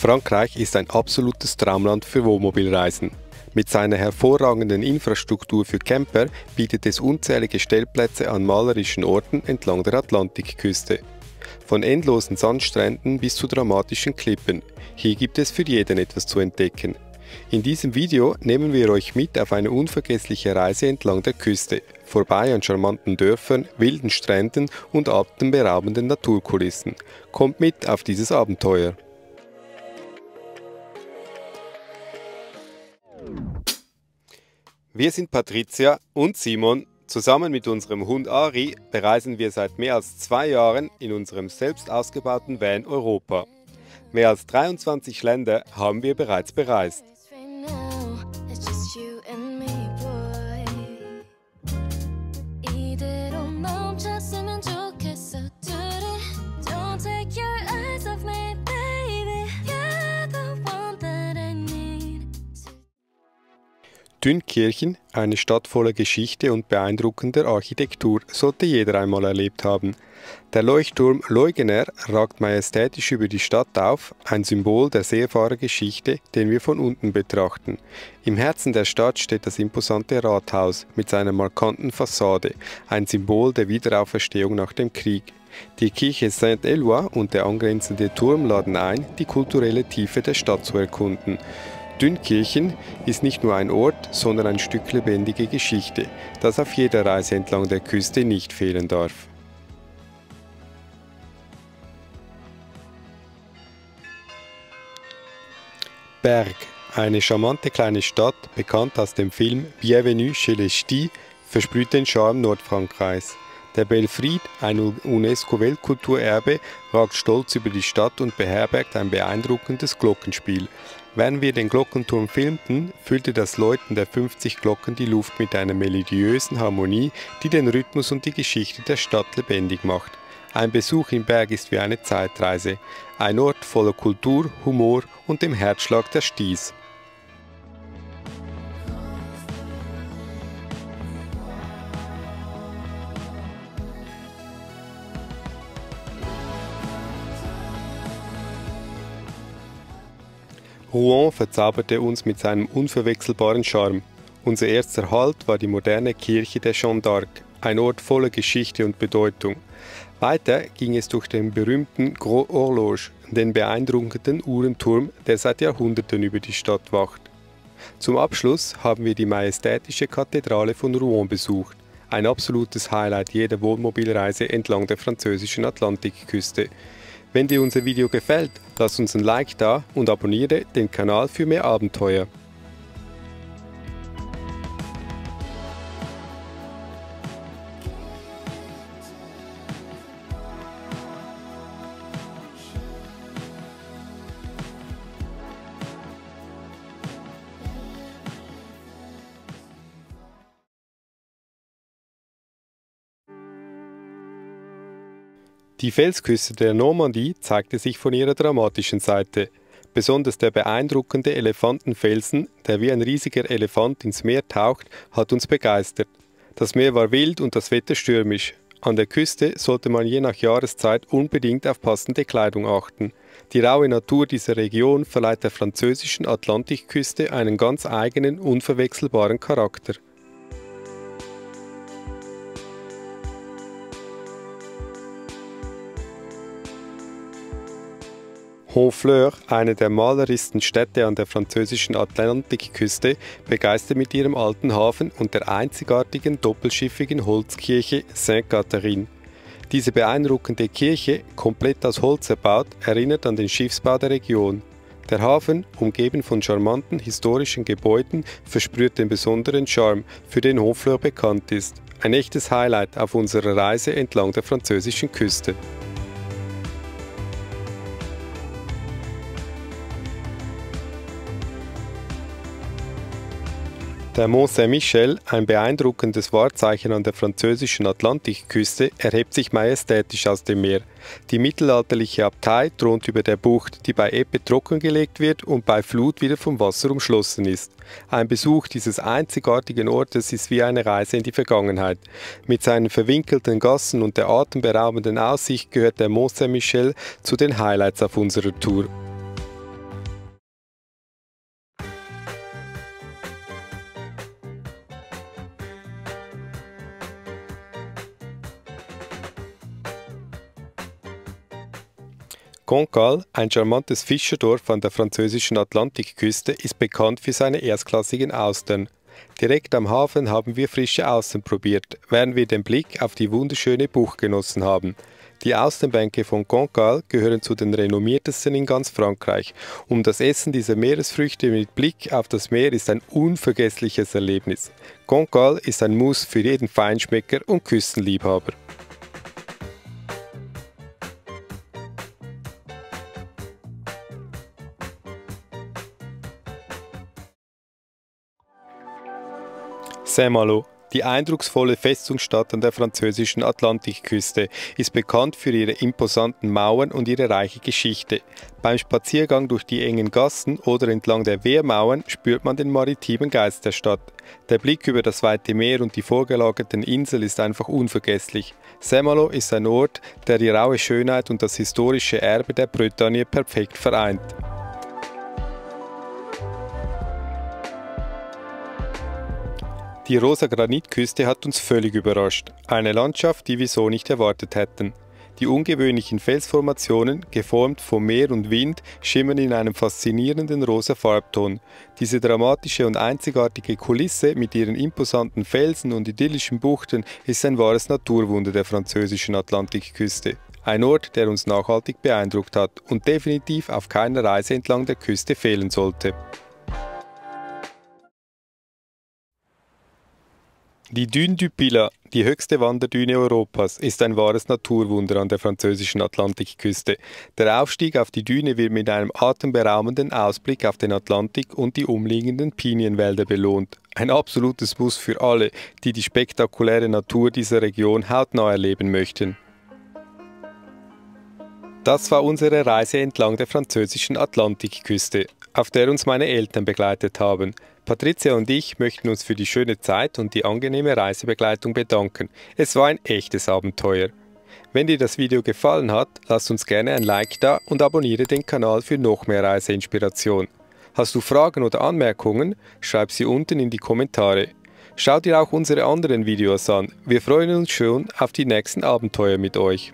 Frankreich ist ein absolutes Traumland für Wohnmobilreisen. Mit seiner hervorragenden Infrastruktur für Camper bietet es unzählige Stellplätze an malerischen Orten entlang der Atlantikküste. Von endlosen Sandstränden bis zu dramatischen Klippen. Hier gibt es für jeden etwas zu entdecken. In diesem Video nehmen wir euch mit auf eine unvergessliche Reise entlang der Küste, vorbei an charmanten Dörfern, wilden Stränden und atemberaubenden Naturkulissen. Kommt mit auf dieses Abenteuer! Wir sind Patricia und Simon. Zusammen mit unserem Hund Ari bereisen wir seit mehr als 2 Jahren in unserem selbst ausgebauten Van Europa. Mehr als 23 Länder haben wir bereits bereist. Dünkirchen, eine Stadt voller Geschichte und beeindruckender Architektur, sollte jeder einmal erlebt haben. Der Leuchtturm Leugener ragt majestätisch über die Stadt auf, ein Symbol der Seefahrergeschichte, den wir von unten betrachten. Im Herzen der Stadt steht das imposante Rathaus mit seiner markanten Fassade, ein Symbol der Wiederauferstehung nach dem Krieg. Die Kirche Saint-Éloi und der angrenzende Turm laden ein, die kulturelle Tiefe der Stadt zu erkunden. Dünkirchen ist nicht nur ein Ort, sondern ein Stück lebendige Geschichte, das auf jeder Reise entlang der Küste nicht fehlen darf. Berg, eine charmante kleine Stadt, bekannt aus dem Film Bienvenue chez les Ch'tis, versprüht den Charme Nordfrankreichs. Der Belfried, ein UNESCO-Weltkulturerbe, ragt stolz über die Stadt und beherbergt ein beeindruckendes Glockenspiel. Während wir den Glockenturm filmten, füllte das Läuten der 50 Glocken die Luft mit einer melodiösen Harmonie, die den Rhythmus und die Geschichte der Stadt lebendig macht. Ein Besuch im Berg ist wie eine Zeitreise, ein Ort voller Kultur, Humor und dem Herzschlag der Ch'tis. Rouen verzauberte uns mit seinem unverwechselbaren Charme. Unser erster Halt war die moderne Kirche der Jeanne d'Arc, ein Ort voller Geschichte und Bedeutung. Weiter ging es durch den berühmten Gros Horloge, den beeindruckenden Uhrenturm, der seit Jahrhunderten über die Stadt wacht. Zum Abschluss haben wir die majestätische Kathedrale von Rouen besucht, ein absolutes Highlight jeder Wohnmobilreise entlang der französischen Atlantikküste. Wenn dir unser Video gefällt, lass uns ein Like da und abonniere den Kanal für mehr Abenteuer. Die Felsküste der Normandie zeigte sich von ihrer dramatischen Seite. Besonders der beeindruckende Elefantenfelsen, der wie ein riesiger Elefant ins Meer taucht, hat uns begeistert. Das Meer war wild und das Wetter stürmisch. An der Küste sollte man je nach Jahreszeit unbedingt auf passende Kleidung achten. Die raue Natur dieser Region verleiht der französischen Atlantikküste einen ganz eigenen, unverwechselbaren Charakter. Honfleur, eine der malerischsten Städte an der französischen Atlantikküste, begeistert mit ihrem alten Hafen und der einzigartigen doppelschiffigen Holzkirche Sainte-Catherine. Diese beeindruckende Kirche, komplett aus Holz erbaut, erinnert an den Schiffsbau der Region. Der Hafen, umgeben von charmanten historischen Gebäuden, versprüht den besonderen Charme, für den Honfleur bekannt ist. Ein echtes Highlight auf unserer Reise entlang der französischen Küste. Der Mont Saint-Michel, ein beeindruckendes Wahrzeichen an der französischen Atlantikküste, erhebt sich majestätisch aus dem Meer. Die mittelalterliche Abtei thront über der Bucht, die bei Ebbe trockengelegt wird und bei Flut wieder vom Wasser umschlossen ist. Ein Besuch dieses einzigartigen Ortes ist wie eine Reise in die Vergangenheit. Mit seinen verwinkelten Gassen und der atemberaubenden Aussicht gehört der Mont Saint-Michel zu den Highlights auf unserer Tour. Cancale, ein charmantes Fischerdorf an der französischen Atlantikküste, ist bekannt für seine erstklassigen Austern. Direkt am Hafen haben wir frische Austern probiert, während wir den Blick auf die wunderschöne Bucht genossen haben. Die Austernbänke von Cancale gehören zu den renommiertesten in ganz Frankreich. Das Essen dieser Meeresfrüchte mit Blick auf das Meer ist ein unvergessliches Erlebnis. Cancale ist ein Muss für jeden Feinschmecker und Küstenliebhaber. Saint-Malo, die eindrucksvolle Festungsstadt an der französischen Atlantikküste, ist bekannt für ihre imposanten Mauern und ihre reiche Geschichte. Beim Spaziergang durch die engen Gassen oder entlang der Wehrmauern spürt man den maritimen Geist der Stadt. Der Blick über das weite Meer und die vorgelagerten Inseln ist einfach unvergesslich. Saint-Malo ist ein Ort, der die raue Schönheit und das historische Erbe der Bretagne perfekt vereint. Die rosa Granitküste hat uns völlig überrascht. Eine Landschaft, die wir so nicht erwartet hätten. Die ungewöhnlichen Felsformationen, geformt vom Meer und Wind, schimmern in einem faszinierenden rosa Farbton. Diese dramatische und einzigartige Kulisse mit ihren imposanten Felsen und idyllischen Buchten ist ein wahres Naturwunder der französischen Atlantikküste. Ein Ort, der uns nachhaltig beeindruckt hat und definitiv auf keiner Reise entlang der Küste fehlen sollte. Die Dune du Pilat, die höchste Wanderdüne Europas, ist ein wahres Naturwunder an der französischen Atlantikküste. Der Aufstieg auf die Düne wird mit einem atemberaubenden Ausblick auf den Atlantik und die umliegenden Pinienwälder belohnt. Ein absolutes Muss für alle, die die spektakuläre Natur dieser Region hautnah erleben möchten. Das war unsere Reise entlang der französischen Atlantikküste, auf der uns meine Eltern begleitet haben. Patricia und ich möchten uns für die schöne Zeit und die angenehme Reisebegleitung bedanken. Es war ein echtes Abenteuer. Wenn dir das Video gefallen hat, lass uns gerne ein Like da und abonniere den Kanal für noch mehr Reiseinspiration. Hast du Fragen oder Anmerkungen? Schreib sie unten in die Kommentare. Schau dir auch unsere anderen Videos an. Wir freuen uns schon auf die nächsten Abenteuer mit euch.